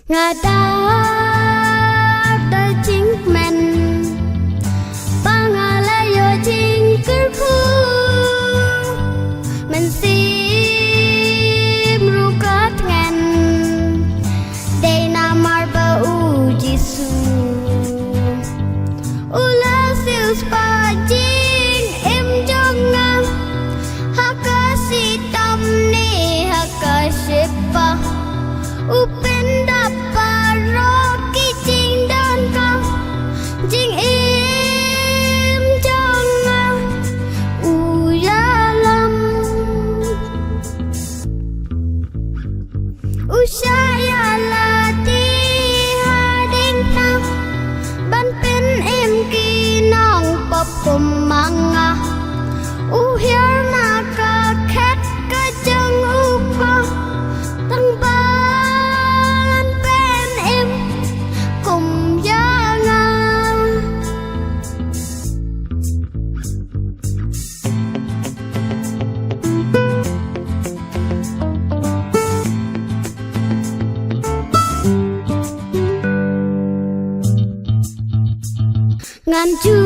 ngada đời chính mình pangalayo chính cứ phu mình sim rukat ngan day namar ba u jisu ula sius pa jing em jong ngam hakasi tam ni hakasipa upenda paro kijing dan kau jing im jong ngam uyalam usaya lati hading nam ban pen em ki nong pop kumanga uhiar na ka khat ka jang upa tang ban pen em kum yanga ngan chu